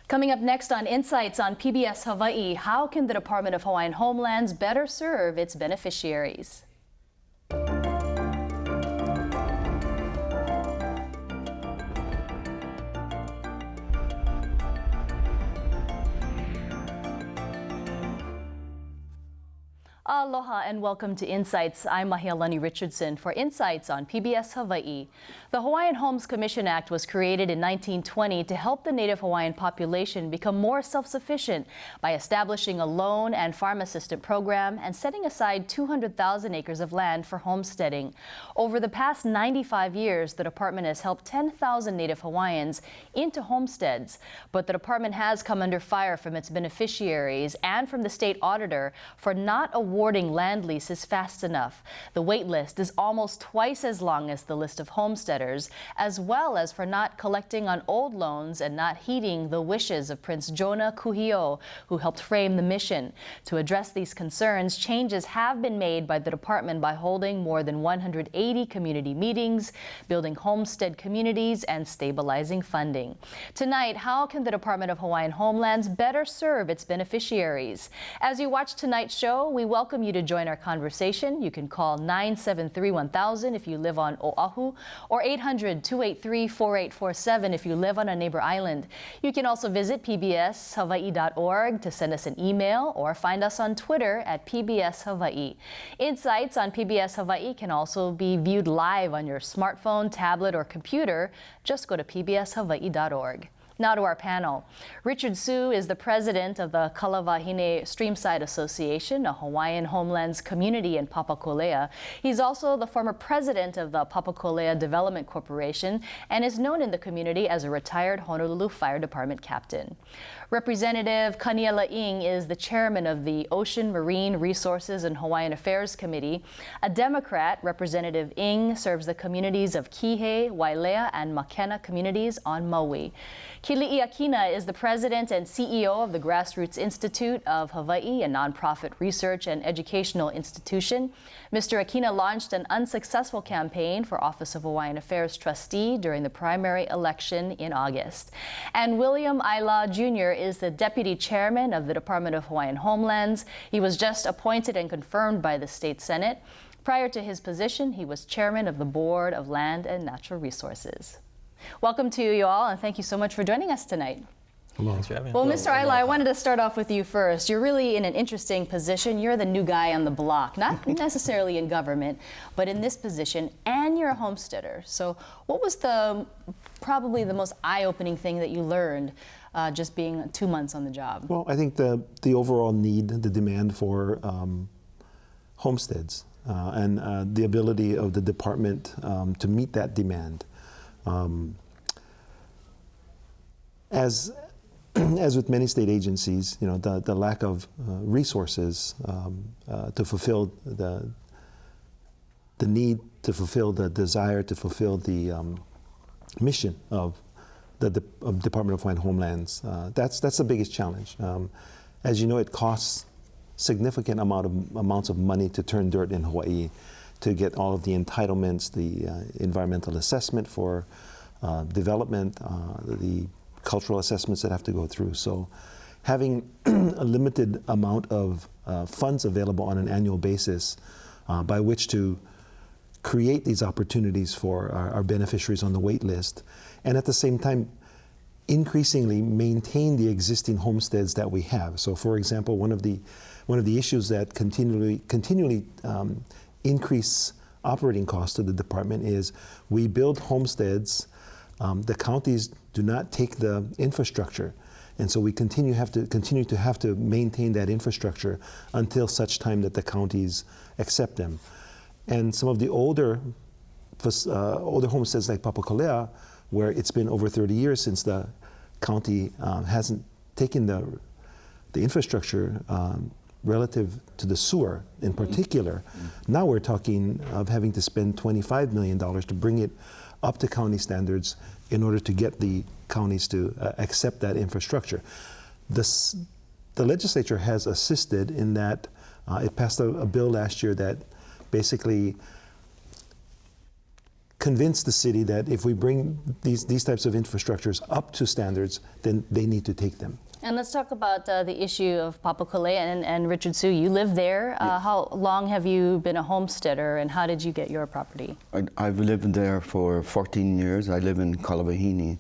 Coming up next on Insights on PBS Hawaii, how can the Department of Hawaiian Homelands better serve its beneficiaries? Aloha and welcome to Insights. I'm Mahealani Richardson for Insights on PBS Hawaii. The Hawaiian Homes Commission Act was created in 1920 to help the Native Hawaiian population become more self-sufficient by establishing a loan and farm assistant program and setting aside 200,000 acres of land for homesteading. Over the past 95 years, the department has helped 10,000 Native Hawaiians into homesteads, but the department has come under fire from its beneficiaries and from the state auditor for not awarding land leases fast enough. The wait list is almost twice as long as the list of homesteaders, as well as for not collecting on old loans and not heeding the wishes of Prince Jonah Kuhio, who helped frame the mission. To address these concerns, changes have been made by the department by holding more than 180 community meetings, building homestead communities, and stabilizing funding. Tonight, how can the Department of Hawaiian Homelands better serve its beneficiaries? As you watch tonight's show, we welcome you to join our conversation. You can call 973-1000 if you live on Oahu, or 800-283-4847 if you live on a neighbor island. You can also visit pbshawaii.org to send us an email or find us on Twitter at PBS Hawaii. Insights on PBS Hawaii can also be viewed live on your smartphone, tablet, or computer. Just go to pbshawaii.org. Now to our panel. Richard Su is the president of the Kalavahine Streamside Association, a Hawaiian homelands community in Papakolea. He's also the former president of the Papakolea Development Corporation and is known in the community as a retired Honolulu Fire Department captain. Representative Kaniela Ing is the chairman of the Ocean, Marine Resources and Hawaiian Affairs Committee. A Democrat, Representative Ing serves the communities of Kihei, Wailea, and Makena communities on Maui. Kili'i Akina is the president and CEO of the Grassroots Institute of Hawaii, a nonprofit research and educational institution. Mr. Akina launched an unsuccessful campaign for Office of Hawaiian Affairs trustee during the primary election in August. And William Aila Jr. is the deputy chairman of the Department of Hawaiian Homelands. He was just appointed and confirmed by the state Senate. Prior to his position, he was chairman of the Board of Land and Natural Resources. Welcome to you all, and thank you so much for joining us tonight. Hello. Thanks for having me. Well, Mr. Aila, I wanted to start off with you first. You're really in an interesting position. You're the new guy on the block, not necessarily in government, but in this position, and you're a homesteader. So what was probably the most eye-opening thing that you learned just being 2 months on the job? Well, I think the overall need, the demand for homesteads and the ability of the department to meet that demand. As with many state agencies, you know, the lack of resources to fulfill the need, to fulfill the desire, to fulfill the mission of the Department of Hawaiian Homelands, that's the biggest challenge. As you know, it costs significant amounts of money to turn dirt in Hawaii, to get all of the entitlements, the environmental assessment for development, the cultural assessments that have to go through. So having a limited amount of funds available on an annual basis by which to create these opportunities for our beneficiaries on the wait list, and at the same time increasingly maintain the existing homesteads that we have. So for example, one of the issues that continually increase operating costs to the department is we build homesteads, the counties do not take the infrastructure, and so we continue to have to maintain that infrastructure until such time that the counties accept them. And some of the older homesteads like Papakolea, where it's been over 30 years since the county hasn't taken the infrastructure relative to the sewer in particular. Now we're talking of having to spend $25 million to bring it up to county standards in order to get the counties to accept that infrastructure. The legislature has assisted in that. It passed a bill last year that basically convince the city that if we bring these types of infrastructures up to standards, then they need to take them. And let's talk about the issue of Papakole and Richard Sue. You live there. Yes. How long have you been a homesteader, and how did you get your property? I've lived there for 14 years. I live in Kalawahini.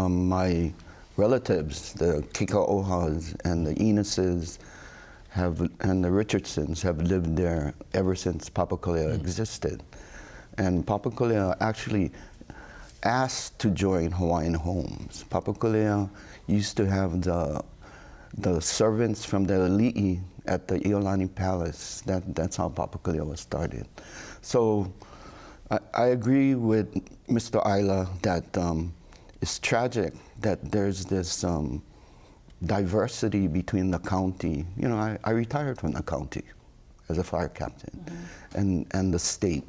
My relatives, the Kikaohas and the Enuses, and the Richardsons have lived there ever since Papakolea existed. And Papakolea actually asked to join Hawaiian Homes. Papakolea used to have the servants from the Ali'i at the Iolani Palace. That's how Papakolea was started. So I agree with Mr. Ayla that it's tragic that there's this diversity between the county. You know, I retired from the county as a fire captain, and the state.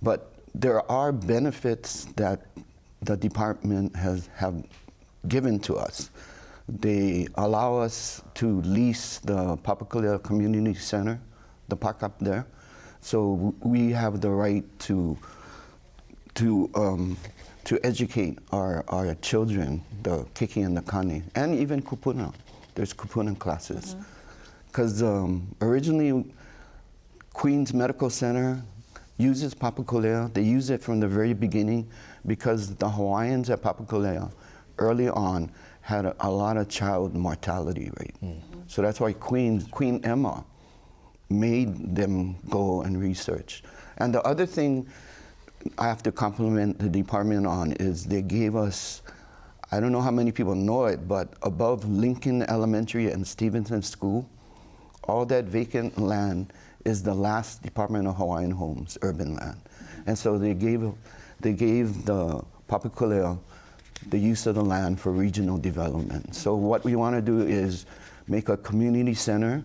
But there are benefits that the department have given to us. They allow us to lease the Papakolea Community Center, the park up there. So we have the right to educate our children, the Kiki and the Kani, and even Kupuna. There's Kupuna classes. Because originally, Queens Medical Center uses Papakolea. They use it from the very beginning because the Hawaiians at Papakolea early on had a lot of child mortality rate. So that's why Queen Emma made them go and research. And the other thing I have to compliment the department on is they gave us, I don't know how many people know it, but above Lincoln Elementary and Stevenson School, all that vacant land is the last Department of Hawaiian Homes urban land. And so they gave the Papakolea the use of the land for regional development. So what we want to do is make a community center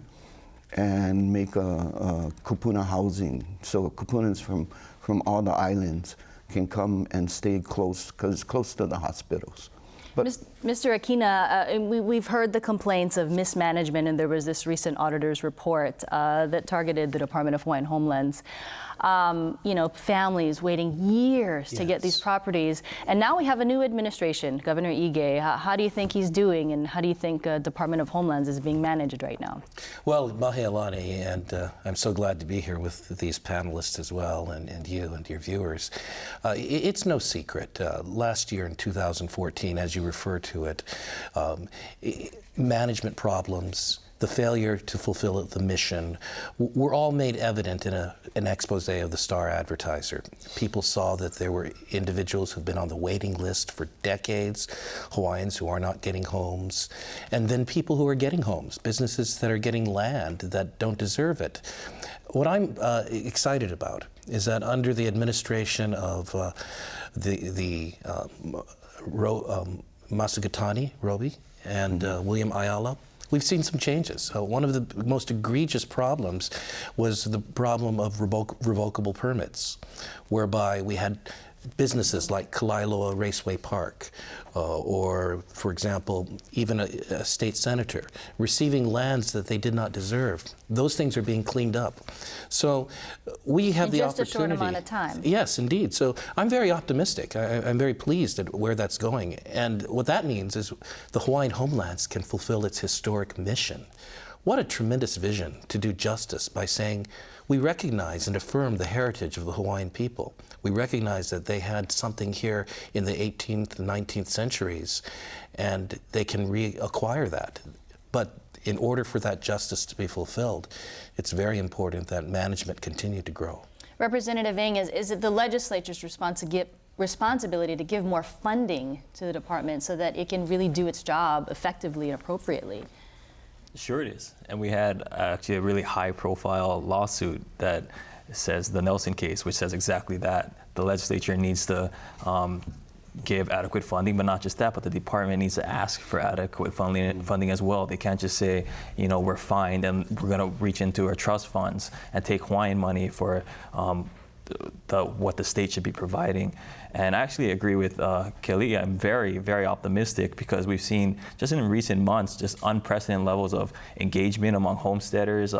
and make a kupuna housing. So kupunas from all the islands can come and stay close, because it's close to the hospitals. But Mr. Aquina, we've heard the complaints of mismanagement, and there was this recent auditor's report that targeted the Department of Hawaiian Homelands. You know, families waiting years to get these properties. And now we have a new administration, Governor Ige. How do you think he's doing, and how do you think Department of Homelands is being managed right now? Well, Mahealani, and I'm so glad to be here with these panelists as well, and you and your viewers. It's no secret. Last year in 2014, as you refer to it, management problems, the failure to fulfill the mission, were all made evident in an expose of the Star Advertiser. People saw that there were individuals who've been on the waiting list for decades, Hawaiians who are not getting homes, and then people who are getting homes, businesses that are getting land that don't deserve it. What I'm excited about is that under the administration of Masugatani Roby and William Ayala, we've seen some changes. One of the most egregious problems was the problem of revocable permits, whereby we had businesses like Kalailoa Raceway Park, or, for example, even a state senator receiving lands that they did not deserve. Those things are being cleaned up. So we have the opportunity. In just a short amount of time. Yes, indeed. So I'm very optimistic. I'm very pleased at where that's going. And what that means is the Hawaiian Homelands can fulfill its historic mission. What a tremendous vision to do justice by saying we recognize and affirm the heritage of the Hawaiian people. We recognize that they had something here in the 18th and 19th centuries, and they can reacquire that. But in order for that justice to be fulfilled, it's very important that management continue to grow. Representative Ng, is it the legislature's responsibility to give more funding to the department so that it can really do its job effectively and appropriately? Sure it is. And we had actually a really high-profile lawsuit that says, the Nelson case, which says exactly that. The legislature needs to give adequate funding, but not just that, but the department needs to ask for adequate funding as well. They can't just say, you know, we're fine and we're going to reach into our trust funds and take Hawaiian money for what the state should be providing. And I actually agree with Kelly. I'm very, very optimistic because we've seen just in recent months just unprecedented levels of engagement among homesteaders,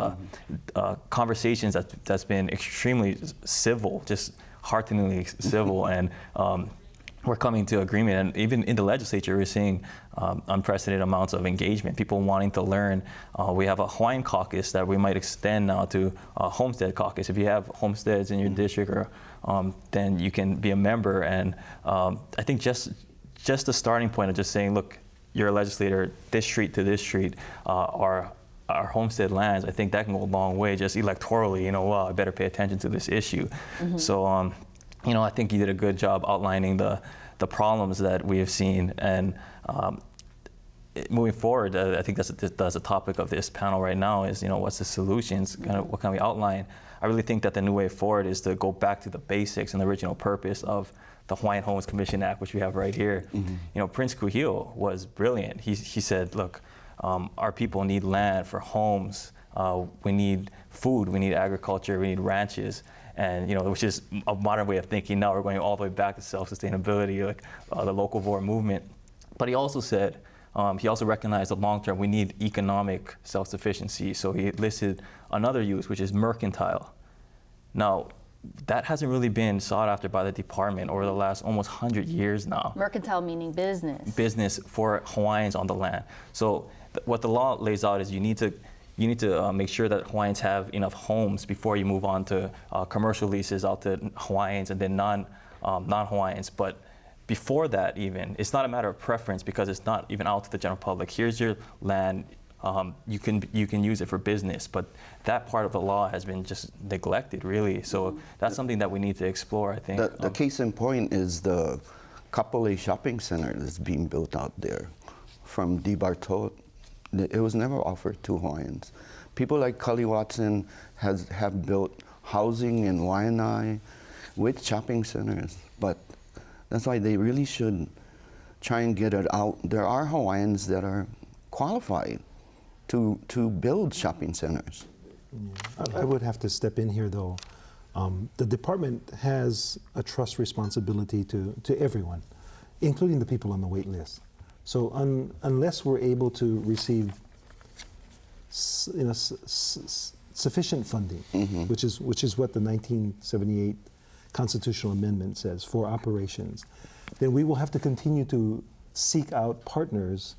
conversations that's been extremely civil, just hearteningly civil, and we're coming to agreement. And even in the legislature, we're seeing unprecedented amounts of engagement, people wanting to learn. We have a Hawaiian caucus that we might extend now to a homestead caucus. If you have homesteads in your district, or then you can be a member. And I think just the starting point of just saying, look, you're a legislator, this street to this street are our homestead lands, I think that can go a long way just electorally, I better pay attention to this issue. So, I think you did a good job outlining the problems that we have seen, and moving forward, I think that's the topic of this panel right now is, what's the solutions, what can we outline? I really think that the new way forward is to go back to the basics and the original purpose of the Hawaiian Homes Commission Act, which we have right here. Prince Kuhio was brilliant. He said, look, our people need land for homes. We need food. We need agriculture. We need ranches. And which is a modern way of thinking. Now we're going all the way back to self-sustainability, like the local vor movement. But he also said, he also recognized the long term, we need economic self-sufficiency. So he listed another use, which is mercantile. Now, that hasn't really been sought after by the department over the last almost 100 years now. Mercantile meaning business. Business for Hawaiians on the land. So what the law lays out is you need to make sure that Hawaiians have enough homes before you move on to commercial leases out to Hawaiians and then non-Hawaiians. But before that even, it's not a matter of preference because it's not even out to the general public. Here's your land. You can use it for business, but that part of the law has been just neglected, really. So that's something that we need to explore, I think. The case in point is the Kapolei shopping center that's being built out there from DeBartolo. It was never offered to Hawaiians. People like Cully Watson have built housing in Waianae with shopping centers, but that's why they really should try and get it out. There are Hawaiians that are qualified to build shopping centers. I would have to step in here, though. The department has a trust responsibility to everyone, including the people on the wait list. So unless we're able to receive sufficient funding, which is what the 1978 constitutional amendment says for operations, then we will have to continue to seek out partners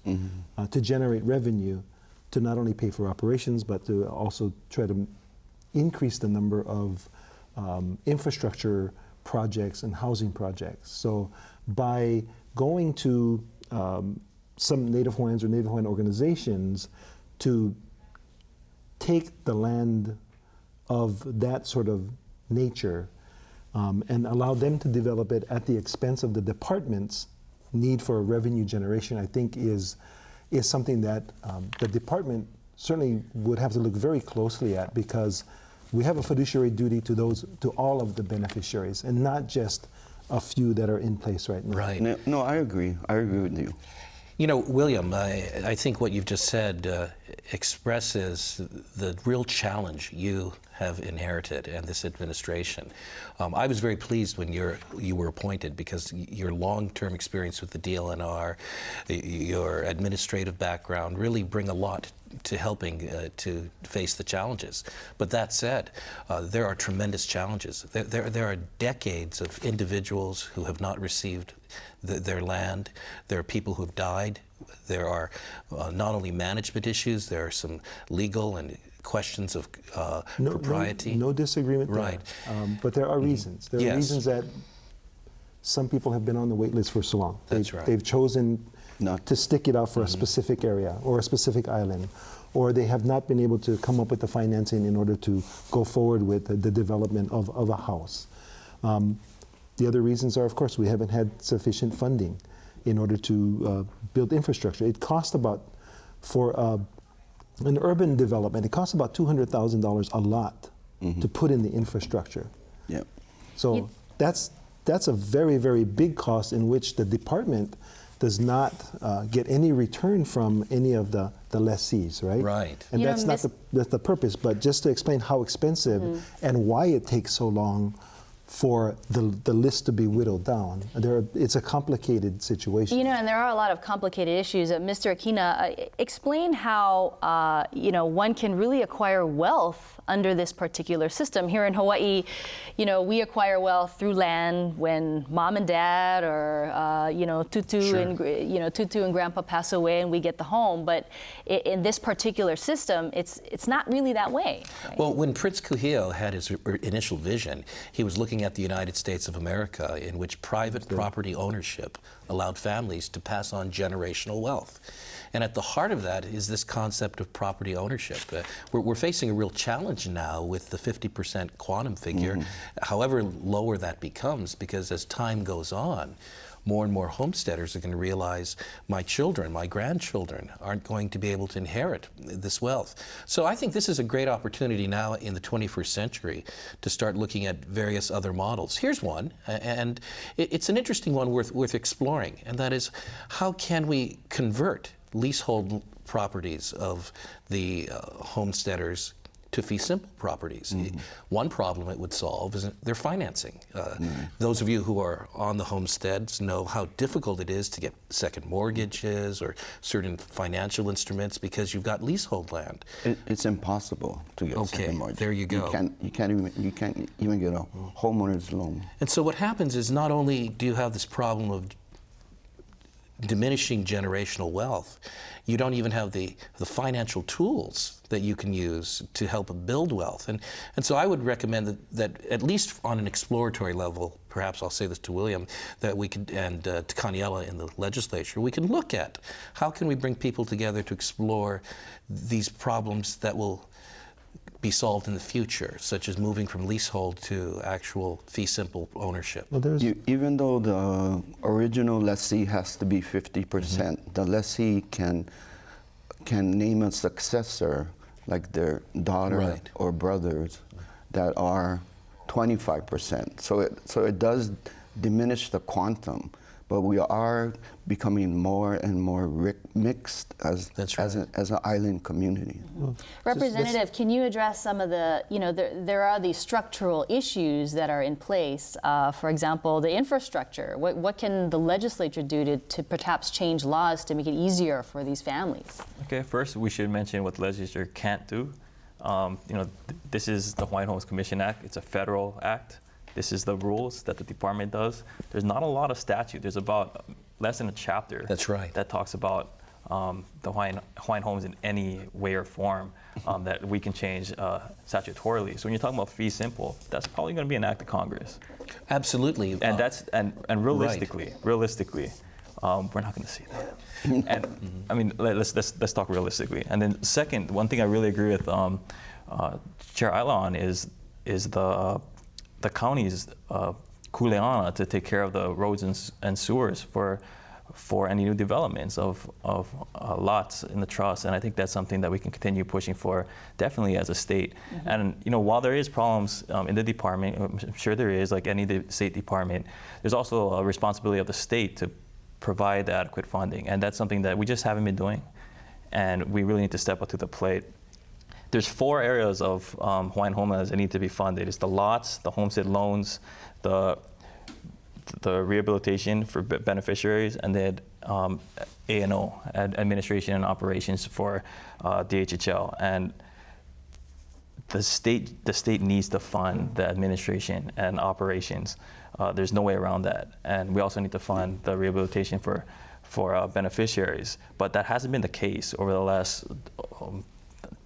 to generate revenue to not only pay for operations, but to also try to increase the number of infrastructure projects and housing projects. So by going to some Native Hawaiians or Native Hawaiian organizations to take the land of that sort of nature and allow them to develop it at the expense of the department's need for revenue generation, I think is something that the department certainly would have to look very closely at, because we have a fiduciary duty to all of the beneficiaries and not just a few that are in place right now. Right. No, I agree. I agree with you. William, I think what you've just said expresses the real challenge you have inherited and this administration. I was very pleased when you were appointed, because your long-term experience with the DLNR, your administrative background really bring a lot to helping to face the challenges. But that said, there are tremendous challenges. There are decades of individuals who have not received their land. There are people who have died. There are not only management issues, there are some legal and questions of propriety. No disagreement there. Right. But there are reasons. There are reasons that some people have been on the wait list for so long. That's right. They've chosen not to stick it out for a specific area or a specific island, or they have not been able to come up with the financing in order to go forward with the development of a house. The other reasons are, of course, we haven't had sufficient funding in order to build infrastructure. It costs about, for an urban development, it costs about $200,000 a lot to put in the infrastructure. Yep. So that's a very, very big cost in which the department does not get any return from any of the lessees, right? Right. And that's not the purpose, but just to explain how expensive and why it takes so long for the list to be whittled down. It's a complicated situation. You know, and there are a lot of complicated issues. Mr. Aquina, explain how, one can really acquire wealth under this particular system. Here in Hawaii, we acquire wealth through land when mom and dad or, Tutu Sure. and, Tutu and grandpa pass away and we get the home. But in this particular system, it's not really that way. Right? Well, when Prince Kuhio had his initial vision, he was looking at the United States of America, in which private property ownership allowed families to pass on generational wealth. And at the heart of that is this concept of property ownership. We're facing a real challenge now with the 50% quantum figure, however lower that becomes, because as time goes on, more and more homesteaders are going to realize my children, my grandchildren aren't going to be able to inherit this wealth. So I think this is a great opportunity now in the 21st century to start looking at various other models. Here's one, and it's an interesting one worth exploring, and that is, how can we convert leasehold properties of the homesteaders to fee simple properties? One problem it would solve is their financing. Those of you who are on the homesteads know how difficult it is to get second mortgages or certain financial instruments because you've got leasehold land. It's impossible to get a second mortgage. There you go. You can't even get a homeowner's loan. And so what happens is, not only do you have this problem of diminishing generational wealth, you don't even have the financial tools that you can use to help build wealth. And so I would recommend that at least on an exploratory level, perhaps I'll say this to William, that we could, and to Kaniela in the legislature, we can look at how can we bring people together to explore these problems that will be solved in the future, such as moving from leasehold to actual fee simple ownership. Well, even though the original lessee has to be 50%, the lessee can name a successor, like their daughter or brothers, that are 25%. So it does diminish the quantum, but we are becoming more and more mixed as an island community. Representative, can you address some of the, there are these structural issues that are in place. For example, the infrastructure. What can the legislature do to perhaps change laws to make it easier for these families? Okay, first we should mention what the legislature can't do. This is the Hawaiian Homes Commission Act. It's a federal act. This is the rules that the department does. There's not a lot of statute. There's about less than a chapter. That's right. That talks about the Hawaiian homes in any way or form that we can change statutorily. So when you're talking about fee simple, that's probably going to be an act of Congress. Absolutely. And that's and realistically, we're not going to see that. And I mean, let's talk realistically. And then second, one thing I really agree with Chair Ayla on is the county's kuleana to take care of the roads and sewers for any new developments of lots in the trust. And I think that's something that we can continue pushing for, definitely as a state. And while there is problems in the department, I'm sure there is, like any state department, there's also a responsibility of the state to provide the adequate funding. And that's something that we just haven't been doing. And we really need to step up to the plate. There's 4 areas of Hawaiian homelands that need to be funded. It's the lots, the homestead loans, the rehabilitation for beneficiaries, and then A&O, administration and operations for DHHL. And the state needs to fund the administration and operations. There's no way around that. And we also need to fund the rehabilitation for beneficiaries. But that hasn't been the case over the last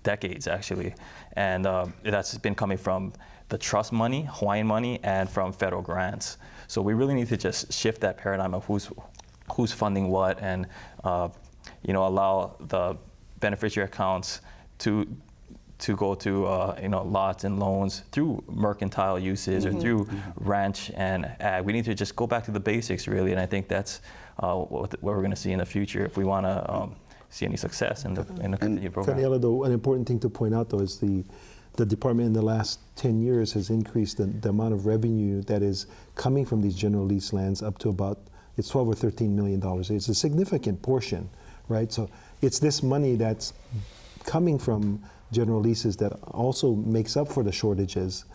decades, actually. And that's been coming from the trust money, Hawaiian money, and from federal grants. So we really need to just shift that paradigm of who's funding what, and allow the beneficiary accounts to go to lots and loans through mercantile uses or through ranch and ag. We need to just go back to the basics, really, and I think that's what we're going to see in the future if we want to see any success in the continued program. Kaniela, though, an important thing to point out, though, is the department in the last 10 years has increased the amount of revenue that is coming from these general lease lands up to about, it's $12 or $13 million. It's a significant portion, right? So it's this money that's coming from general leases that also makes up for the shortages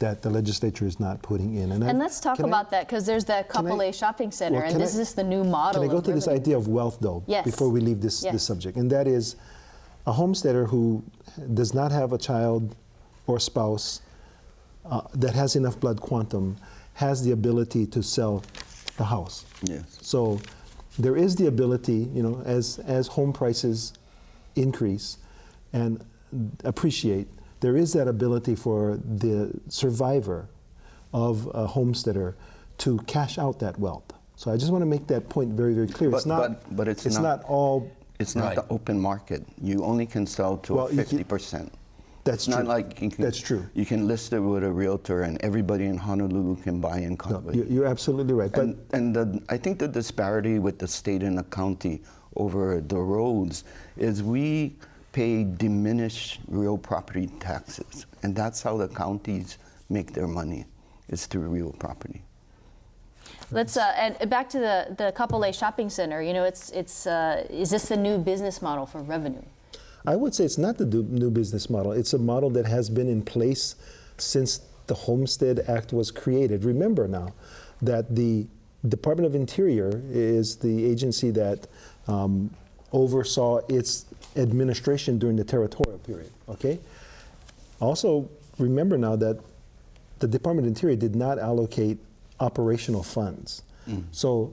that the legislature is not putting in. And let's talk about that, because there's the Kapolei Shopping Center, well, and this is the new model. Can I go to this revenue. idea of wealth, though, Yes. before we leave this subject? And that is a homesteader who does not have a child or spouse that has enough blood quantum has the ability to sell the house. Yes. So there is the ability, as home prices increase and appreciate, there is that ability for the survivor of a homesteader to cash out that wealth. So I just want to make that point very, very clear. But it's not all. It's not the open market. You only can sell to 50%. That's It's true. not like That's true. You can list it with a realtor, and everybody in Honolulu can buy in Kapolei. You're absolutely right. But I think the disparity with the state and the county over the roads is we pay diminished real property taxes, and that's how the counties make their money, is through real property. Let's and back to the Kapolei Shopping Center. It's is this the new business model for revenue? I would say it's not the new business model. It's a model that has been in place since the Homestead Act was created. Remember now that the Department of Interior is the agency that oversaw its administration during the territorial period, okay? Also, remember now that the Department of Interior did not allocate operational funds. So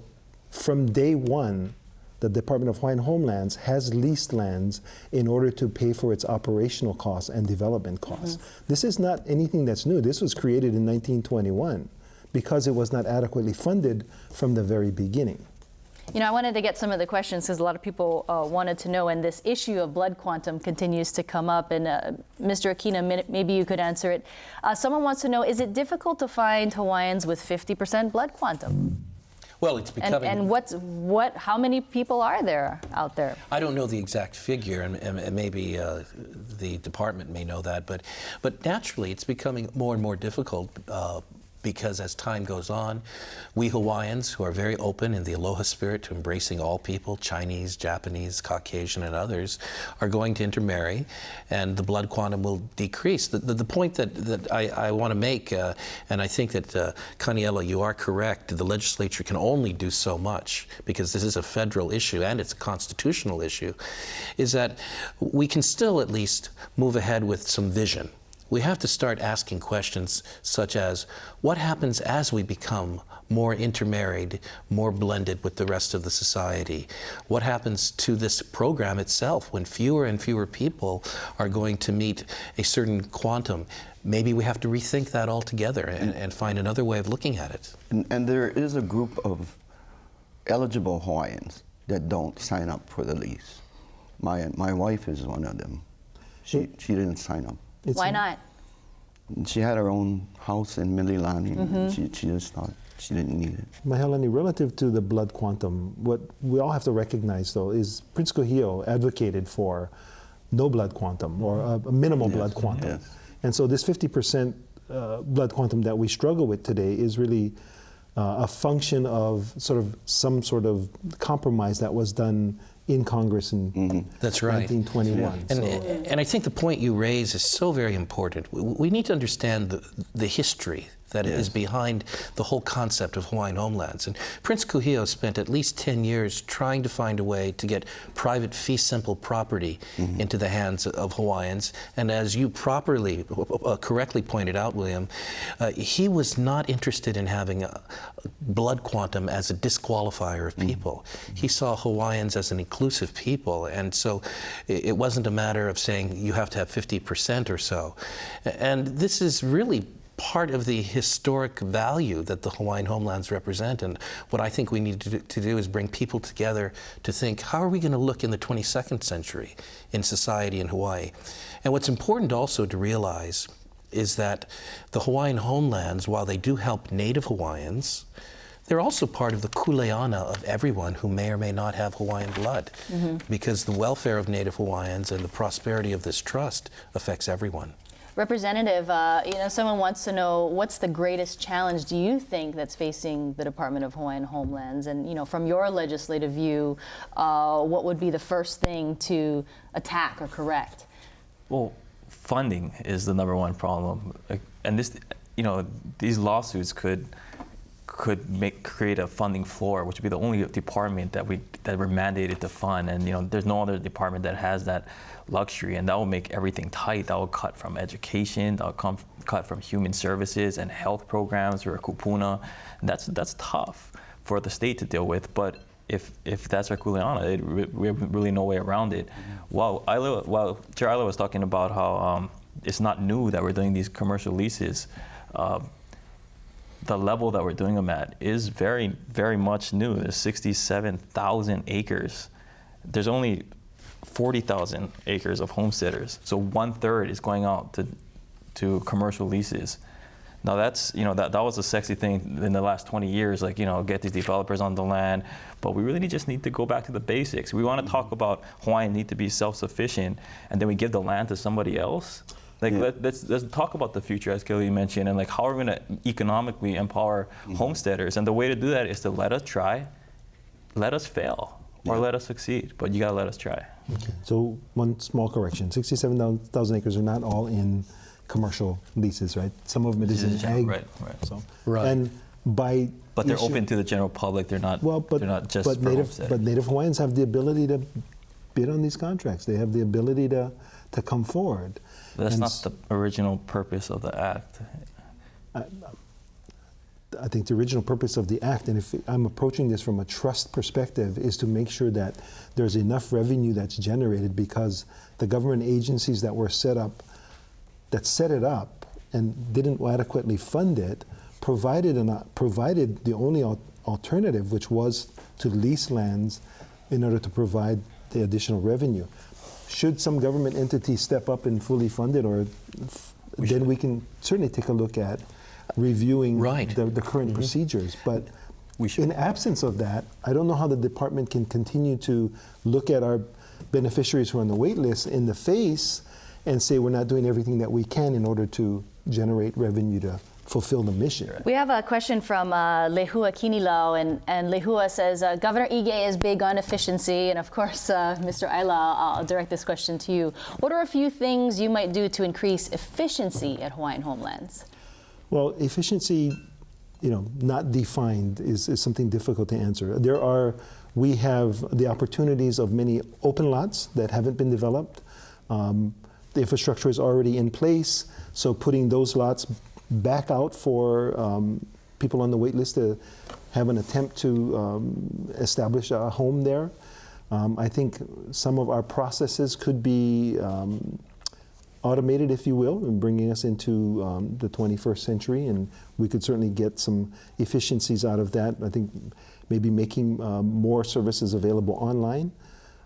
from day one, the Department of Hawaiian Homelands has leased lands in order to pay for its operational costs and development costs. This is not anything that's new. This was created in 1921 because it was not adequately funded from the very beginning. I wanted to get some of the questions because a lot of people wanted to know, and this issue of blood quantum continues to come up. And Mr. Aquina, maybe you could answer it. Someone wants to know, is it difficult to find Hawaiians with 50% blood quantum? Well, it's becoming. And how many people are there out there? I don't know the exact figure, and maybe the department may know that, but naturally it's becoming more and more difficult because as time goes on, we Hawaiians, who are very open in the aloha spirit to embracing all people, Chinese, Japanese, Caucasian, and others, are going to intermarry, and the blood quantum will decrease. The point that I want to make, and I think that, Kaniela, you are correct, the legislature can only do so much, because this is a federal issue and it's a constitutional issue, is that we can still at least move ahead with some vision. We have to start asking questions such as, what happens as we become more intermarried, more blended with the rest of the society? What happens to this program itself when fewer and fewer people are going to meet a certain quantum? Maybe we have to rethink that altogether and find another way of looking at it. And there is a group of eligible Hawaiians that don't sign up for the lease. My wife is one of them. She didn't sign up. Why not? She had her own house in Mililani. She just thought she didn't need it. Mahealani, relative to the blood quantum, what we all have to recognize, though, is Prince Kuhio advocated for no blood quantum or a minimal blood quantum. Yes. And so this 50% blood quantum that we struggle with today is really a function of some sort of compromise that was done in Congress in That's right. 1921. And I think the point you raise is so very important. We need to understand the history that is behind the whole concept of Hawaiian homelands. And Prince Kuhio spent at least 10 years trying to find a way to get private fee simple property into the hands of Hawaiians. And as you correctly pointed out, William, he was not interested in having a blood quantum as a disqualifier of people. He saw Hawaiians as an inclusive people. And so it wasn't a matter of saying you have to have 50% or so. And this is really part of the historic value that the Hawaiian homelands represent. And what I think we need to do is bring people together to think, how are we going to look in the 22nd century in society in Hawaii? And what's important also to realize is that the Hawaiian homelands, while they do help Native Hawaiians, they're also part of the kuleana of everyone who may or may not have Hawaiian blood, because the welfare of Native Hawaiians and the prosperity of this trust affects everyone. Representative, someone wants to know, what's the greatest challenge do you think that's facing the Department of Hawaiian Homelands? And from your legislative view, what would be the first thing to attack or correct? Well, funding is the number one problem. And this, these lawsuits could create a funding floor, which would be the only department that we're mandated to fund, and there's no other department that has that luxury, and that will make everything tight. That will cut from education, that will cut from human services and health programs or kupuna. And that's tough for the state to deal with, but if that's our kuleana, we have really no way around it. While Chair Isla was talking about how it's not new that we're doing these commercial leases, the level that we're doing them at is very, very much new. There's 67,000 acres. There's only 40,000 acres of homesteaders. So 1/3 is going out to commercial leases. Now that's, that was a sexy thing in the last 20 years, get these developers on the land, but we really just need to go back to the basics. We want to talk about Hawaiian need to be self-sufficient, and then we give the land to somebody else. Let's talk about the future, as Kelly mentioned, and how are we going to economically empower homesteaders? And the way to do that is to let us try, let us fail, or let us succeed. But you got to let us try. Okay. So one small correction: 67,000 acres are not all in commercial leases, right? Some of it is in ag. Right. So, Right. And But they're open to the general public. They're not. They're not just for homesteaders. But Native Hawaiians have the ability to bid on these contracts. They have the ability to come forward. But that's not the original purpose of the act. I think the original purpose of the act, and if I'm approaching this from a trust perspective, is to make sure that there's enough revenue that's generated, because the government agencies that were set it up and didn't adequately fund it, provided the only alternative, which was to lease lands in order to provide the additional revenue. Should some government entity step up and fully fund it, then we can certainly take a look at reviewing the current procedures. But in absence of that, I don't know how the department can continue to look at our beneficiaries who are on the wait list in the face and say we're not doing everything that we can in order to generate revenue to fulfill the mission. We have a question from Lehua Kinilau, and Lehua says, Governor Ige is big on efficiency, and of course, Mr. Isla, I'll direct this question to you. What are a few things you might do to increase efficiency at Hawaiian Homelands? Well, efficiency, not defined is something difficult to answer. We have the opportunities of many open lots that haven't been developed. The infrastructure is already in place, so putting those lots back out for people on the wait list to have an attempt to establish a home there. I think some of our processes could be automated, if you will, and bringing us into the 21st century, and we could certainly get some efficiencies out of that. I think maybe making more services available online.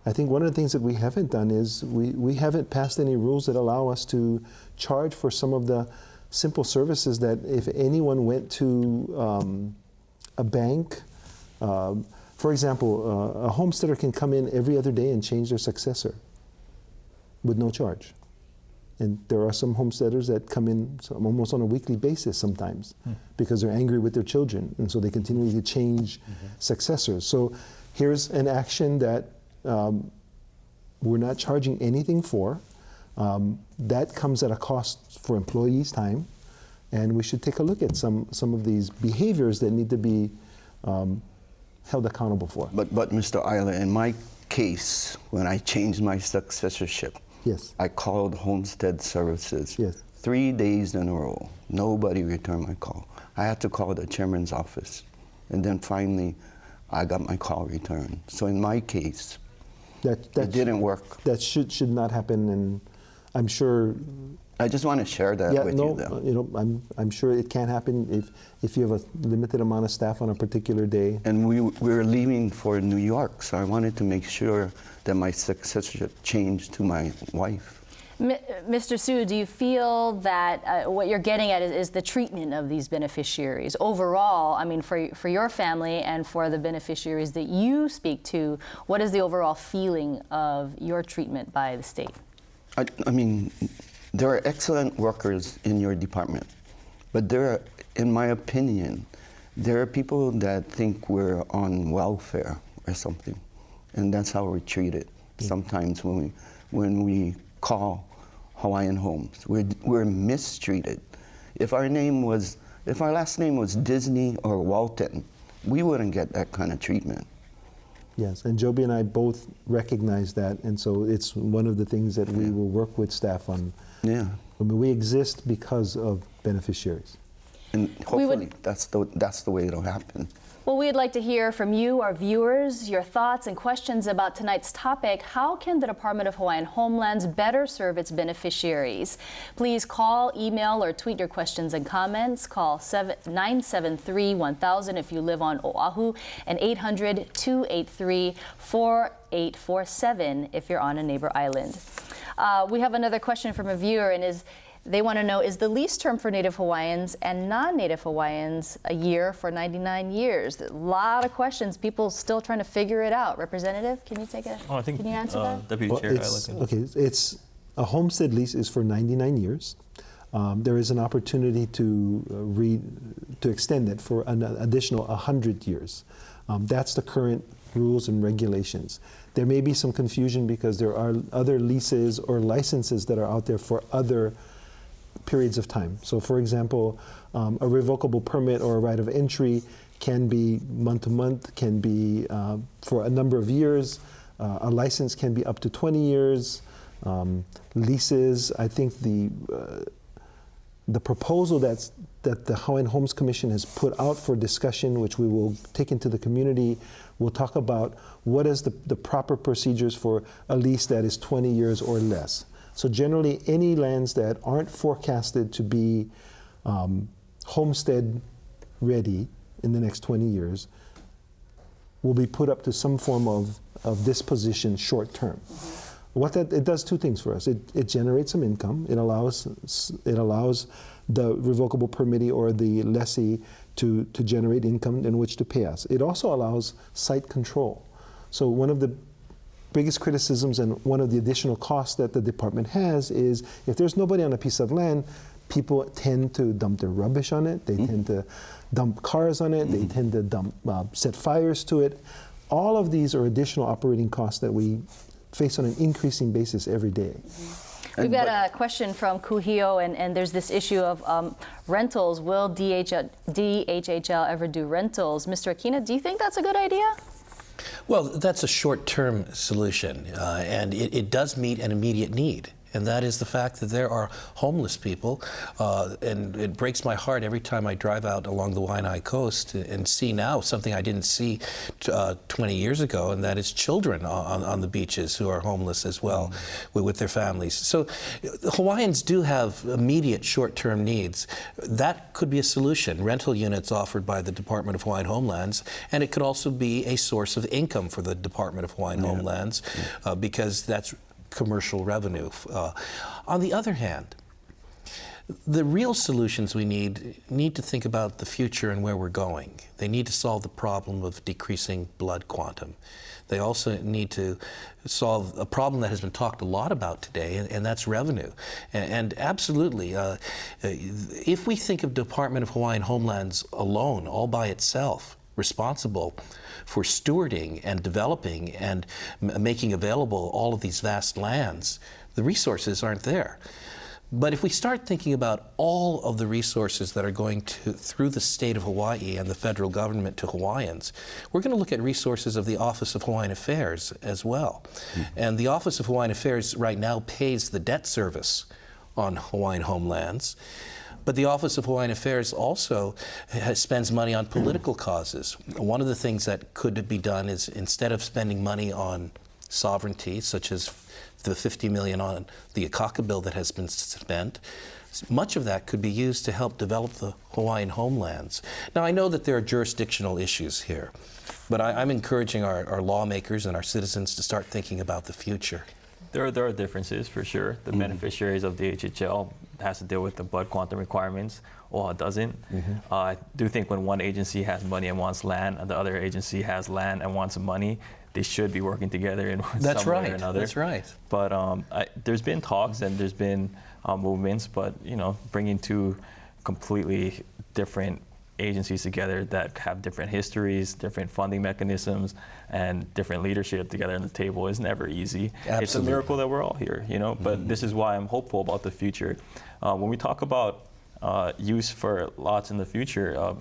I think one of the things that we haven't done is we haven't passed any rules that allow us to charge for some of the simple services that if anyone went to a bank, for example, a homesteader can come in every other day and change their successor with no charge. And there are some homesteaders that come in almost on a weekly basis sometimes because they're angry with their children, and so they continually change successors. So here's an action that we're not charging anything for. That comes at a cost for employees' time, and we should take a look at some of these behaviors that need to be held accountable for. But Mr. Isla, in my case, when I changed my successorship, yes, I called Homestead Services. Yes. 3 days in a row. Nobody returned my call. I had to call the chairman's office, and then finally, I got my call returned. So in my case, it didn't work. That should not happen, and I'm sure. I just want to share that with you, though. I'm sure it can happen if you have a limited amount of staff on a particular day. And we were leaving for New York, so I wanted to make sure that my successorship changed to my wife. Mr. Su, do you feel that what you're getting at is the treatment of these beneficiaries overall? I mean, for your family and for the beneficiaries that you speak to, what is the overall feeling of your treatment by the state? I mean, there are excellent workers in your department, but there are, in my opinion, there are people that think we're on welfare or something, and that's how we're treated. Sometimes when we call Hawaiian homes, we're mistreated. If our last name was Disney or Walton, we wouldn't get that kind of treatment. Yes, and Joby and I both recognize that, and so it's one of the things that we will work with staff on. Yeah. I mean, we exist because of beneficiaries. And hopefully that's the way it'll happen. Well, we'd like to hear from you, our viewers, your thoughts and questions about tonight's topic. How can the Department of Hawaiian Homelands better serve its beneficiaries? Please call, email, or tweet your questions and comments. Call 973-1000 if you live on Oahu, and 800-283-4847 if you're on a neighbor island. We have another question from a viewer, and they want to know, is the lease term for Native Hawaiians and non-Native Hawaiians a year for 99 years? A lot of questions. People still trying to figure it out. Representative, can you take it? Oh, I think can you answer that? Deputy Chair, it's a homestead lease is for 99 years. There is an opportunity to extend it for an additional 100 years. That's the current rules and regulations. There may be some confusion because there are other leases or licenses that are out there for other periods of time. So for example, a revocable permit or a right of entry can be month to month, can be for a number of years. A license can be up to 20 years. Leases, I think the proposal that the Hawaiian Homes Commission has put out for discussion, which we will take into the community, will talk about what is the proper procedures for a lease that is 20 years or less. So generally, any lands that aren't forecasted to be homestead ready in the next 20 years will be put up to some form of disposition short term. It does two things for us. It generates some income. It allows the revocable permittee or the lessee to generate income in which to pay us. It also allows site control. So one of the biggest criticisms and one of the additional costs that the department has is if there's nobody on a piece of land, people tend to dump their rubbish on it. They tend to dump cars on it. They tend to set fires to it. All of these are additional operating costs that we face on an increasing basis every day. We've got a question from Kuhio, and there's this issue of rentals. Will DHHL ever do rentals? Mr. Akina, do you think that's a good idea? Well, that's a short-term solution, and it does meet an immediate need. And that is the fact that there are homeless people, and it breaks my heart every time I drive out along the Waianae coast and see now something I didn't see 20 years ago, and that is children on the beaches who are homeless as well with their families. So Hawaiians do have immediate short-term needs. That could be a solution, rental units offered by the Department of Hawaiian Homelands, and it could also be a source of income for the Department of Hawaiian Homelands because that's commercial revenue. On the other hand, the real solutions we need to think about the future and where we're going. They need to solve the problem of decreasing blood quantum. They also need to solve a problem that has been talked a lot about today, and that's revenue. And absolutely, if we think of Department of Hawaiian Homelands alone, all by itself, responsible for stewarding and developing and making available all of these vast lands, the resources aren't there. But if we start thinking about all of the resources that are going through the state of Hawaii and the federal government to Hawaiians, we're going to look at resources of the Office of Hawaiian Affairs as well. And the Office of Hawaiian Affairs right now pays the debt service on Hawaiian homelands. But the Office of Hawaiian Affairs also spends money on political causes. One of the things that could be done is, instead of spending money on sovereignty, such as the $50 million on the Akaka bill that has been spent, much of that could be used to help develop the Hawaiian homelands. Now, I know that there are jurisdictional issues here, but I'm encouraging our lawmakers and our citizens to start thinking about the future. There are differences for sure. The beneficiaries of DHHL has to deal with the blood quantum requirements. OHA doesn't. I do think when one agency has money and wants land, and the other agency has land and wants money, they should be working together in some way or another. That's right. But there's been talks and there's been movements, but bringing two completely different agencies together that have different histories, different funding mechanisms, and different leadership together on the table is never easy. Absolutely. It's a miracle that we're all here, but this is why I'm hopeful about the future. When we talk about use for lots in the future.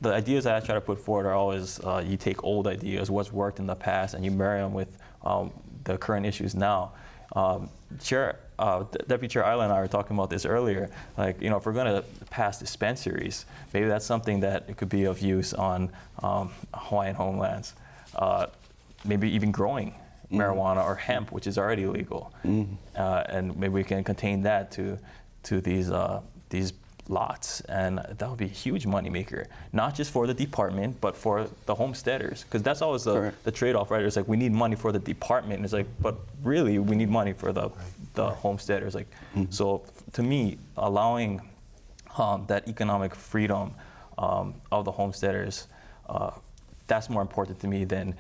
The ideas that I try to put forward are always you take old ideas, what's worked in the past, and you marry them with the current issues now. Deputy Chair Island and I were talking about this earlier. Like, if we're going to pass dispensaries, maybe that's something that it could be of use on Hawaiian homelands. Maybe even growing marijuana or hemp, which is already illegal, and maybe we can contain that to these lots, and that would be a huge moneymaker, not just for the department, but for the homesteaders, because that's always the trade-off, right? It's like, we need money for the department, and it's like, but really we need money for the homesteaders. Like, so to me, allowing that economic freedom of the homesteaders, that's more important to me than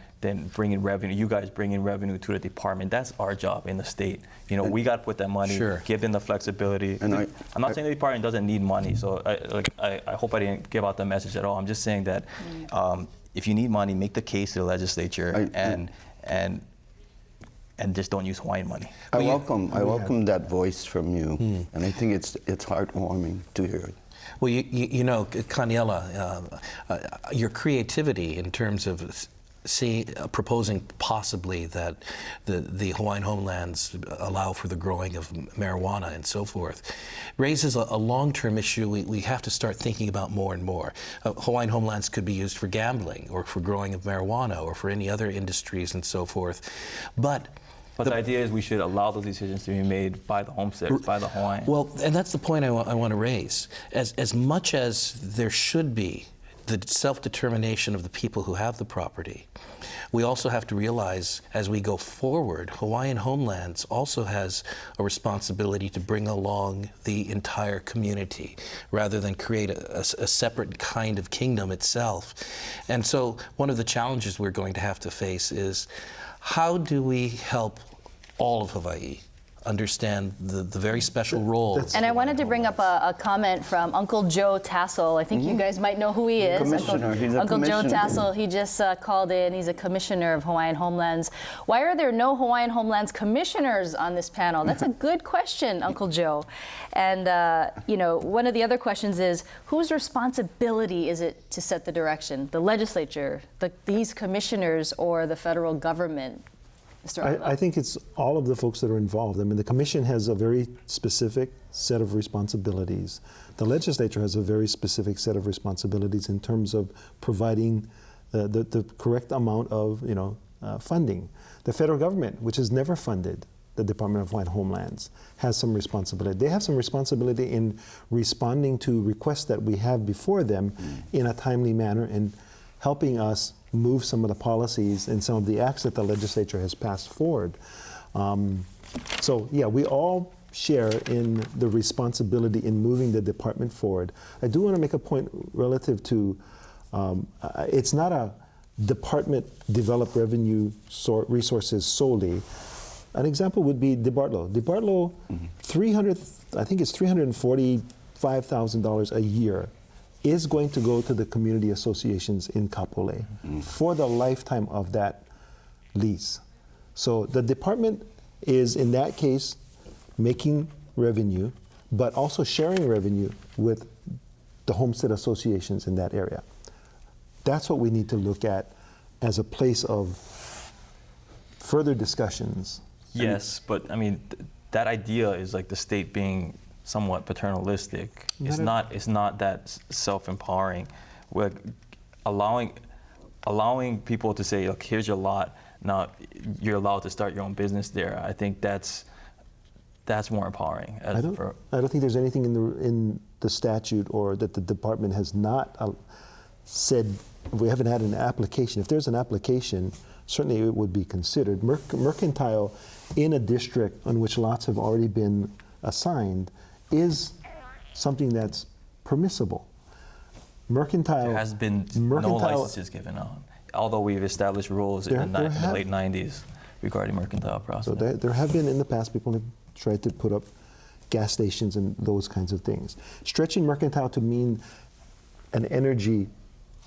bringing revenue. You guys bringing revenue to the department. That's our job in the state. We got to put that money, give them the flexibility. And I'm not saying the department doesn't need money. So I hope I didn't give out the message at all. I'm just saying that if you need money, make the case to the legislature and just don't use Hawaiian money. I welcome that voice from you, and I think it's heartwarming to hear it. Well, Kaniela, your creativity in terms of proposing possibly that the Hawaiian homelands allow for the growing of marijuana and so forth raises a long-term issue we have to start thinking about more and more. Hawaiian homelands could be used for gambling or for growing of marijuana or for any other industries and so forth. But the idea is we should allow those decisions to be made by the homesteaders, by the Hawaiians. Well, and that's the point I want to raise. As much as there should be the self-determination of the people who have the property, we also have to realize as we go forward, Hawaiian homelands also has a responsibility to bring along the entire community rather than create a separate kind of kingdom itself. And so one of the challenges we're going to have to face is, how do we help all of Hawaii understand the very special role? And I wanted to bring up a comment from Uncle Joe Tassel. I think you guys might know who he is. Uncle Joe Tassel, he just called in. He's a commissioner of Hawaiian Homelands. Why are there no Hawaiian Homelands commissioners on this panel? That's a good question, Uncle Joe. And one of the other questions is, whose responsibility is it to set the direction? The legislature, these commissioners, or the federal government? I think it's all of the folks that are involved. I mean, the commission has a very specific set of responsibilities. The legislature has a very specific set of responsibilities in terms of providing the correct amount of funding. The federal government, which has never funded the Department of Hawaiian Homelands, has some responsibility. They have some responsibility in responding to requests that we have before them in a timely manner and helping us move some of the policies and some of the acts that the legislature has passed forward. So yeah, we all share in the responsibility in moving the department forward. I do want to make a point relative to, it's not a department develop revenue resources solely. An example would be DeBartolo. DeBartolo, I think it's $345,000 a year is going to go to the community associations in Kapolei for the lifetime of that lease. So the department is, in that case, making revenue, but also sharing revenue with the homestead associations in that area. That's what we need to look at as a place of further discussions. Yes, but I mean, that idea is like the state being somewhat paternalistic. It's not that self-empowering. We're allowing people to say, look, here's your lot. Now you're allowed to start your own business there. I think that's more empowering. I don't think there's anything in the statute or that the department has not said. We haven't had an application. If there's an application, certainly it would be considered. Mercantile in a district on which lots have already been assigned is something that's permissible. Mercantile. There has been no licenses given out, although we've established rules in the late 90s regarding mercantile processing. So there have been in the past, people have tried to put up gas stations and those kinds of things. Stretching mercantile to mean an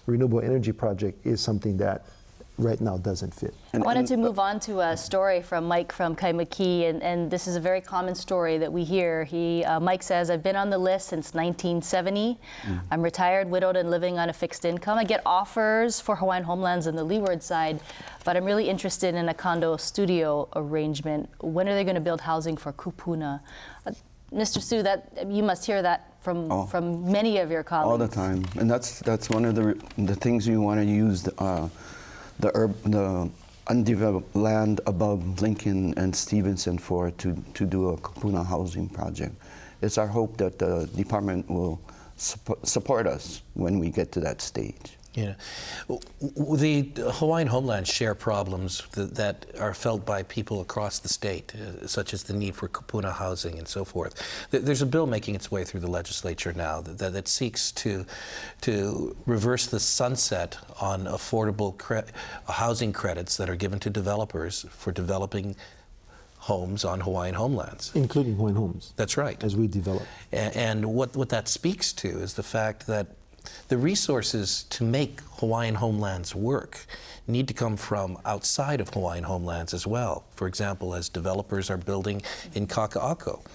renewable energy project is something that right now doesn't fit. I wanted to move on to a story from Mike from Kaimaki, and this is a very common story that we hear. Mike says, I've been on the list since 1970. I'm retired, widowed, and living on a fixed income. I get offers for Hawaiian homelands on the leeward side, but I'm really interested in a condo studio arrangement. When are they going to build housing for kupuna? Mr. Su, you must hear that from many of your colleagues. All the time, and that's one of the things you want to use the undeveloped land above Lincoln and Stevenson for to do a kupuna housing project. It's our hope that the department will support us when we get to that stage. Yeah. The Hawaiian homelands share problems that are felt by people across the state, such as the need for kupuna housing and so forth. There's a bill making its way through the legislature now that seeks to reverse the sunset on affordable housing credits that are given to developers for developing homes on Hawaiian homelands. Including Hawaiian homes. That's right. As we develop. And what that speaks to is the fact that the resources to make Hawaiian homelands work need to come from outside of Hawaiian homelands as well. For example, as developers are building in Kaka'ako,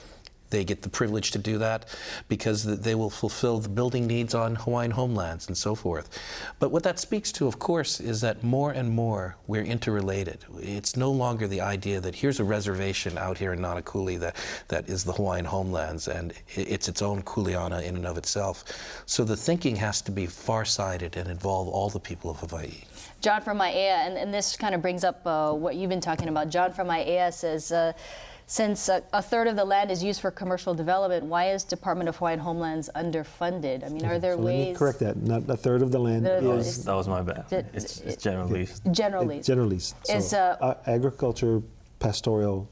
they get the privilege to do that because they will fulfill the building needs on Hawaiian homelands and so forth. But what that speaks to, of course, is that more and more we're interrelated. It's no longer the idea that here's a reservation out here in Nanakuli that is the Hawaiian homelands and it's its own kuleana in and of itself. So the thinking has to be far-sighted and involve all the people of Hawaii. John from IAEA, and this kind of brings up what you've been talking about. John from IAEA says, since a third of the land is used for commercial development, why is Department of Hawaiian Homelands underfunded? I mean, are there ways? Let me correct that. Not a third of the land is. That was my bad. It's general lease. General lease. General lease. So, agriculture, pastoral,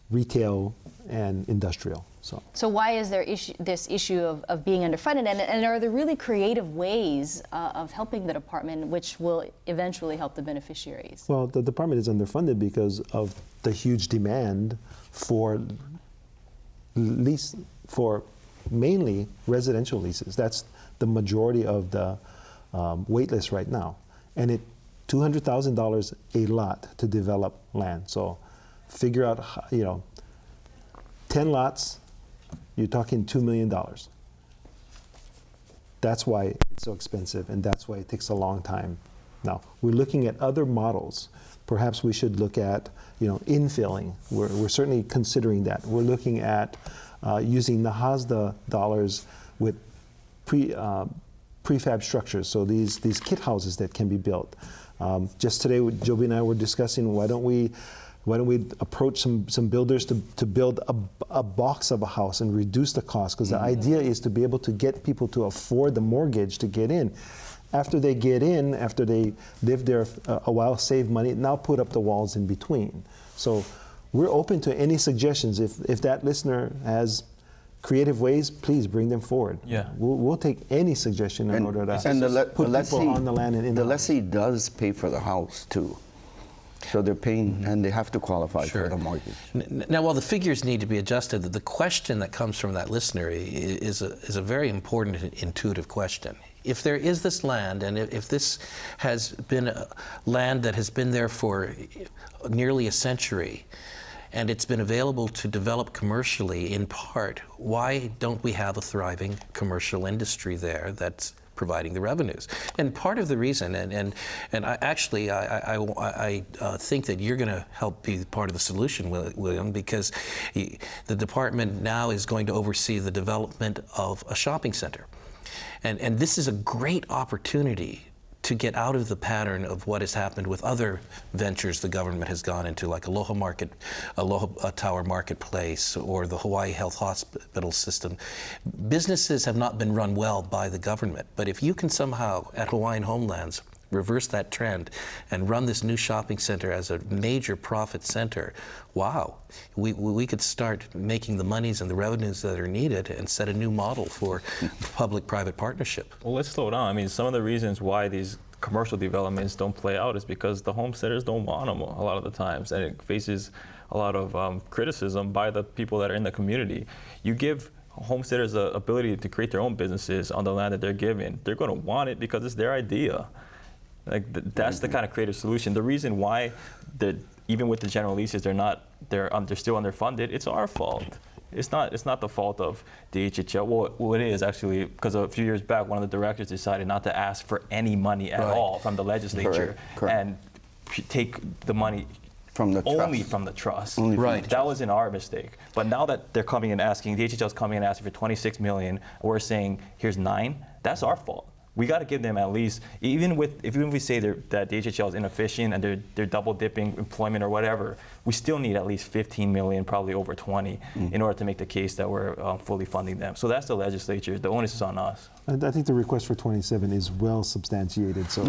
retail, and industrial. So why is there this issue of being underfunded? And are there really creative ways of helping the department which will eventually help the beneficiaries? Well, the department is underfunded because of the huge demand for mainly residential leases. That's the majority of the waitlist right now. And it $200,000 a lot to develop land. So figure out, 10 lots, you're talking $2 million. That's why it's so expensive, and that's why it takes a long time. Now, we're looking at other models. Perhaps we should look at, infilling. We're certainly considering that. We're looking at using the HASDA dollars with prefab structures, so these kit houses that can be built. Just today, Joby and I were discussing why don't we approach some builders to build a box of a house and reduce the cost, because the idea is to be able to get people to afford the mortgage to get in. After they get in, after they live there a while, save money, now put up the walls in between. So we're open to any suggestions. If that listener has creative ways, please bring them forward. Yeah. We'll take any suggestion in order to put people on the land and in the lessee does pay for the house too. So they're paying, and they have to qualify for the mortgage. Now, while the figures need to be adjusted, the question that comes from that listener is a very important and intuitive question. If there is this land, and if this has been land that has been there for nearly a century, and it's been available to develop commercially in part, why don't we have a thriving commercial industry there that's providing the revenues? And part of the reason, and I think that you're going to help be part of the solution, William, because the department now is going to oversee the development of a shopping center. And this is a great opportunity to get out of the pattern of what has happened with other ventures the government has gone into, like Aloha Tower Marketplace, or the Hawaii Health Hospital system. Businesses have not been run well by the government, but if you can somehow, at Hawaiian Homelands, reverse that trend and run this new shopping center as a major profit center, wow, we could start making the monies and the revenues that are needed and set a new model for public-private partnership. Well, let's slow down. I mean, some of the reasons why these commercial developments don't play out is because the homesteaders don't want them a lot of the times, and it faces a lot of criticism by the people that are in the community. You give homesteaders the ability to create their own businesses on the land that they're given. They're going to want it because it's their idea. Like that's the kind of creative solution. The reason why even with the general leases, they're still underfunded. It's our fault. It's not the fault of the HHL. Well, it is actually, because a few years back, one of the directors decided not to ask for any money at all from the legislature and take the money from the trust. Right. That wasn't our mistake. But now that they're coming and asking, the HHL is coming and asking for 26 million, we're saying here's 9. That's our fault. We got to give them at least, even if we say that the HHL is inefficient and they're double dipping employment or whatever, we still need at least 15 million, probably over 20, in order to make the case that we're fully funding them. So that's the legislature. The onus is on us. I think the request for 27 is well substantiated, so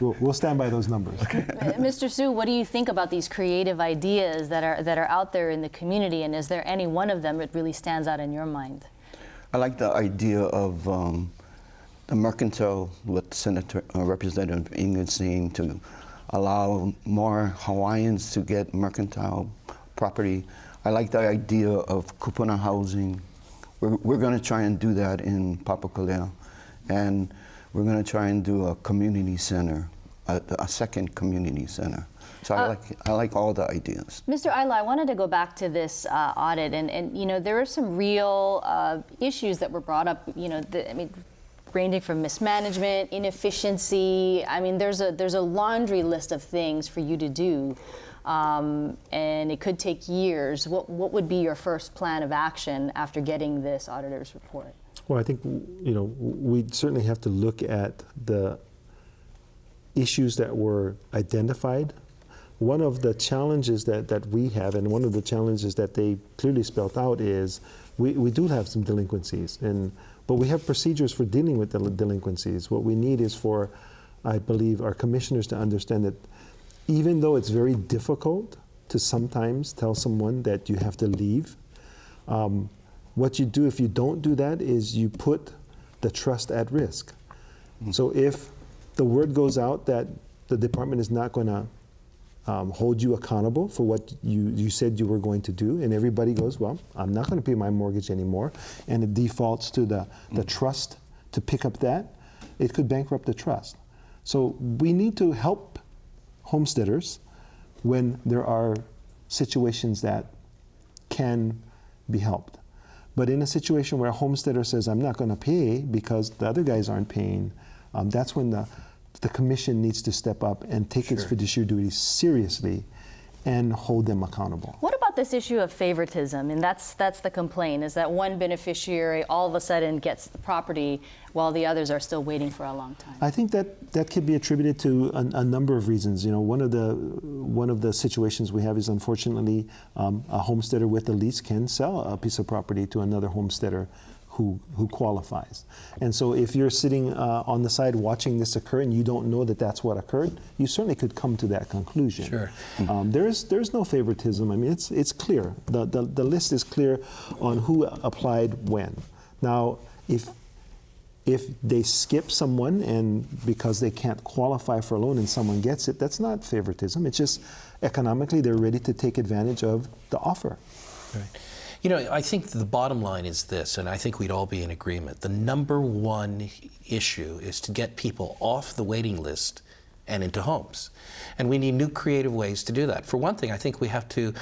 we'll stand by those numbers. Mr. Su, what do you think about these creative ideas that are out there in the community, and is there any one of them that really stands out in your mind? I like the idea of the mercantile, what Senator Representative Ingrid saying, to allow more Hawaiians to get mercantile property. I like the idea of kupuna housing. We're going to try and do that in Papakolea, and we're going to try and do a community center, a second community center. So I like all the ideas. Mr. Aila, I wanted to go back to this audit, and you know, there are some real issues that were brought up. You know, ranging from mismanagement, inefficiency. I mean, there's a laundry list of things for you to do, and it could take years. What would be your first plan of action after getting this auditor's report? Well, I think, you know, we certainly have to look at the issues that were identified. One of the challenges that we have, and one of the challenges that they clearly spelled out, is we do have some delinquencies, but we have procedures for dealing with the delinquencies. What we need is for, I believe, our commissioners to understand that even though it's very difficult to sometimes tell someone that you have to leave, what you do if you don't do that is you put the trust at risk. So if the word goes out that the department is not going to hold you accountable for what you said you were going to do, and everybody goes, well, I'm not going to pay my mortgage anymore, and it defaults to the trust to pick up that, it could bankrupt the trust. So we need to help homesteaders when there are situations that can be helped. But in a situation where a homesteader says, I'm not going to pay because the other guys aren't paying, that's when the commission needs to step up and take its fiduciary duties seriously and hold them accountable. What about this issue of favoritism? And that's the complaint, is that one beneficiary all of a sudden gets the property while the others are still waiting for a long time. I think that could be attributed to a number of reasons. You know, one of the situations we have is, unfortunately, a homesteader with a lease can sell a piece of property to another homesteader who qualifies. And so if you're sitting on the side watching this occur and you don't know that that's what occurred, you certainly could come to that conclusion. Sure. There's no favoritism. I mean, it's clear. The list is clear on who applied when. Now, if they skip someone and because they can't qualify for a loan and someone gets it, that's not favoritism. It's just economically they're ready to take advantage of the offer. Right. You know, I think the bottom line is this, and I think we'd all be in agreement. The number one issue is to get people off the waiting list and into homes. And we need new creative ways to do that. For one thing, I think we have to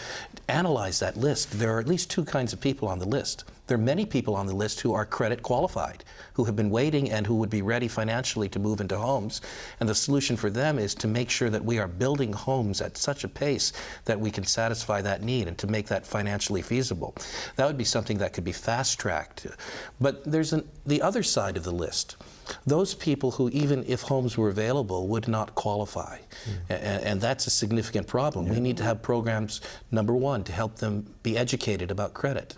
analyze that list. There are at least 2 kinds of people on the list. There are many people on the list who are credit qualified, who have been waiting and who would be ready financially to move into homes. And the solution for them is to make sure that we are building homes at such a pace that we can satisfy that need and to make that financially feasible. That would be something that could be fast-tracked. But there's the other side of the list. Those people who, even if homes were available, would not qualify. And that's a significant problem. We need to have programs, number 1, to help them be educated about credit.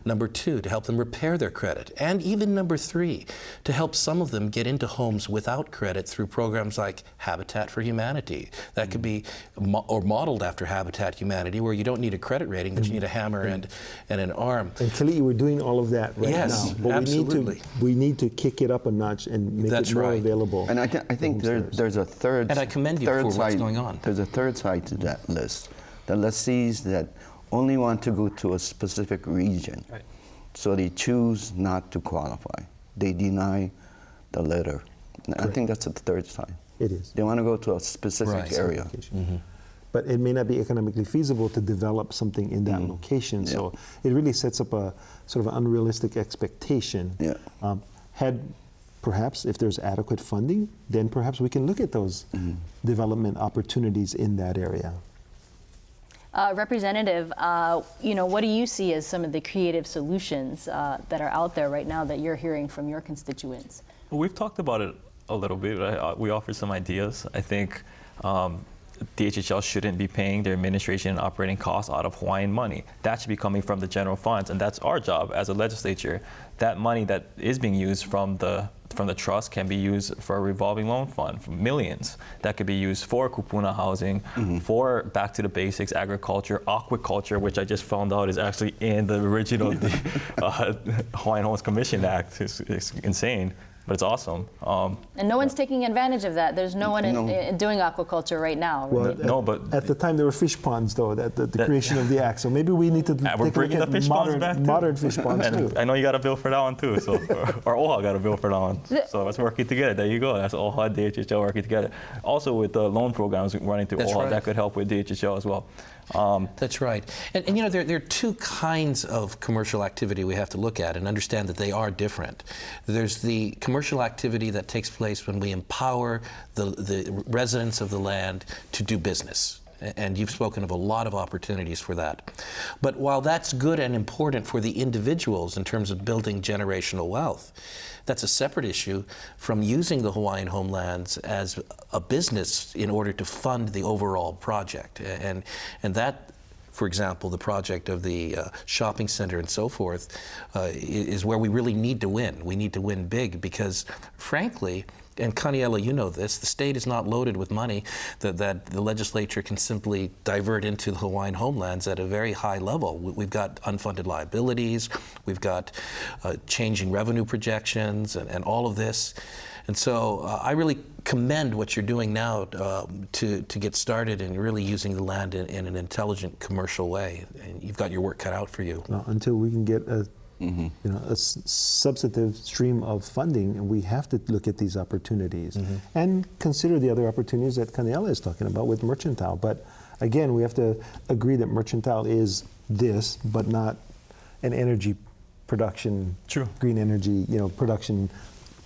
Number 2, to help them repair their credit. And even number 3, to help some of them get into homes without credit through programs like Habitat for Humanity. That could be modeled after Habitat Humanity, where you don't need a credit rating, but you need a hammer and an arm. And Kali'i, we're doing all of that right now. But absolutely. We need to kick it up a notch and make it more available. And I think there's a third. And I commend you for what's going on. There's a third side to that list. The lessees that only want to go to a specific region. Right. So they choose not to qualify. They deny the letter. And I think that's the third time. It is. They want to go to a specific Right. area. But it may not be economically feasible to develop something in that location. So it really sets up a sort of unrealistic expectation. Yeah. Had perhaps, if there's adequate funding, then perhaps we can look at those development opportunities in that area. Representative, what do you see as some of the creative solutions that are out there right now that you're hearing from your constituents? Well, we've talked about it a little bit. We offered some ideas. I think DHHL shouldn't be paying their administration and operating costs out of Hawaiian money. That should be coming from the general funds, and that's our job as a legislature. That money that is being used from the trust can be used for a revolving loan fund for millions. That could be used for kupuna housing, for back to the basics, agriculture, aquaculture, which I just found out is actually in the original Hawaiian Homes Commission Act. It's insane. But it's awesome. And no one's taking advantage of that. There's no one doing aquaculture right now. Well, No, but at the time there were fish ponds, though, at the creation of the act. So maybe we need to take a look at modern fish ponds and too. I know you got a bill for that one too. So, or OHA got a bill for that one. So it's working together. There you go. That's OHA, DHHL working together. Also with the loan programs running through OHA, that could help with DHHL as well. That's right. And there are two kinds of commercial activity we have to look at and understand that they are different. There's the commercial activity that takes place when we empower the residents of the land to do business. And you've spoken of a lot of opportunities for that. But while that's good and important for the individuals in terms of building generational wealth, that's a separate issue from using the Hawaiian homelands as a business in order to fund the overall project. And that, for example, the project of the shopping center and so forth is where we really need to win. We need to win big because, frankly, and Kaniela, you know this, the state is not loaded with money that the legislature can simply divert into the Hawaiian homelands at a very high level. We've got unfunded liabilities, we've got changing revenue projections and all of this. And so I really commend what you're doing now to get started and really using the land in an intelligent commercial way. And you've got your work cut out for you. Well, until we can get a substantive stream of funding, and we have to look at these opportunities and consider the other opportunities that Kaniela is talking about with mercantile. But again, we have to agree that mercantile is this, but not an energy production, green energy, production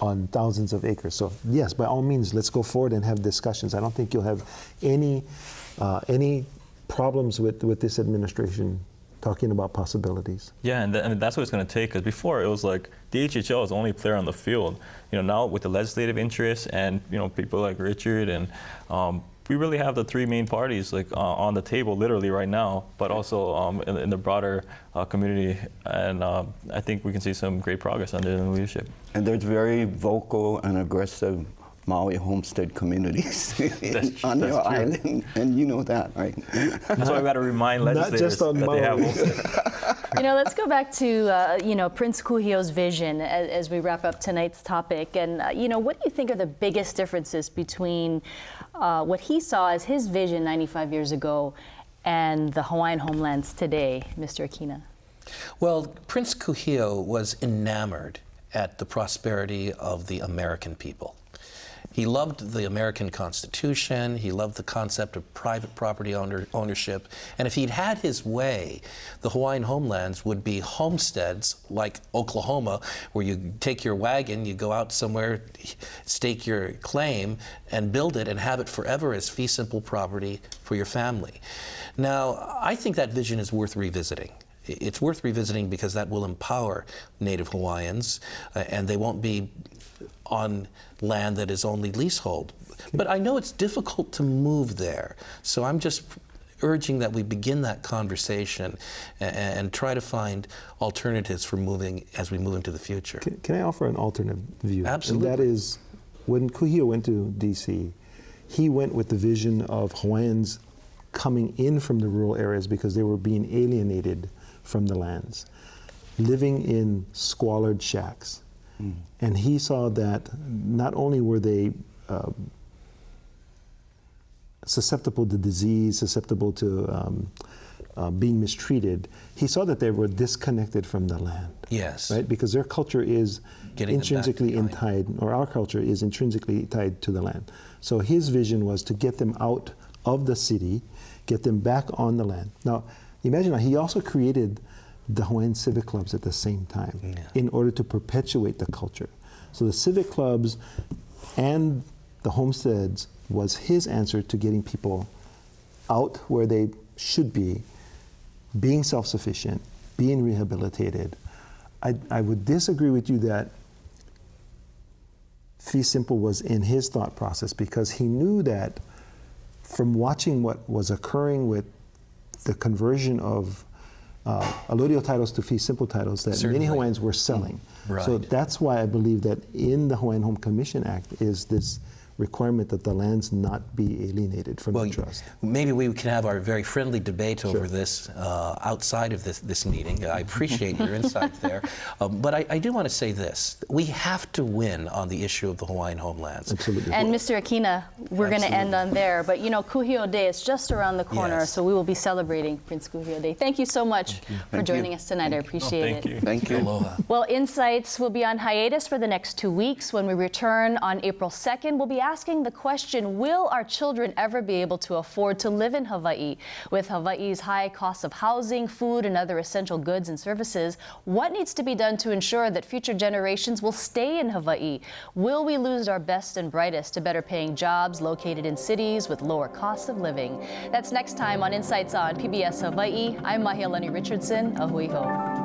on thousands of acres. So yes, by all means, let's go forward and have discussions. I don't think you'll have any problems with this administration talking about possibilities. Yeah, and that's what it's going to take. Because before it was like DHHL is the only player on the field. Now with the legislative interest and people like Richard and we really have the three main parties on the table literally right now, but also in the broader community. And I think we can see some great progress under the leadership. And there's very vocal and aggressive Maui homestead communities on your island, and you know that, right? That's why we got to remind legislators that they have homestead. Let's go back to Prince Kuhio's vision as we wrap up tonight's topic. And what do you think are the biggest differences between what he saw as his vision 95 years ago and the Hawaiian homelands today, Mr. Akina? Well, Prince Kuhio was enamored at the prosperity of the American people. He loved the American Constitution, he loved the concept of private property ownership, and if he'd had his way, the Hawaiian homelands would be homesteads like Oklahoma, where you take your wagon, you go out somewhere, stake your claim, and build it and have it forever as fee simple property for your family. Now, I think that vision is worth revisiting. It's worth revisiting because that will empower Native Hawaiians, and they won't be on land that is only leasehold. But I know it's difficult to move there, so I'm just urging that we begin that conversation and try to find alternatives for moving as we move into the future. Can I offer an alternate view? Absolutely. And that is, when Kuhio went to D.C., he went with the vision of Hawaiians coming in from the rural areas because they were being alienated from the lands, living in squalid shacks. And he saw that not only were they susceptible to disease, susceptible to being mistreated, he saw that they were disconnected from the land. Yes. Right? Because their culture is Getting them back intrinsically behind. tied, or our culture is intrinsically tied to the land. So his vision was to get them out of the city, get them back on the land. Now, imagine he also created the Hawaiian civic clubs at the same time in order to perpetuate the culture. So the civic clubs and the homesteads was his answer to getting people out where they should be, being self-sufficient, being rehabilitated. I would disagree with you that fee simple was in his thought process, because he knew that from watching what was occurring with the conversion of allodial titles to fee simple titles, that Certainly. many Hawaiians were selling. Right. So that's why I believe that in the Hawaiian Home Commission Act is this requirement that the lands not be alienated from the trust. Maybe we can have our very friendly debate over Sure. this outside of this meeting. I appreciate your insight there. But I do want to say this. We have to win on the issue of the Hawaiian homelands. Absolutely. And Mr. Akina, we're going to end on there. But you know, Kuhio Day is just around the corner, Yes. so we will be celebrating Prince Kuhio Day. Thank you so much for Thank joining you. us tonight. I appreciate it. Thank you. Aloha. Well, Insights will be on hiatus for the next 2 weeks. When we return on April 2nd, we'll be asking the question, will our children ever be able to afford to live in Hawaii? With Hawaii's high cost of housing, food, and other essential goods and services, what needs to be done to ensure that future generations will stay in Hawaii? Will we lose our best and brightest to better paying jobs located in cities with lower costs of living? That's next time on Insights on PBS Hawaii. I'm Mahealani Richardson. Ahui ho.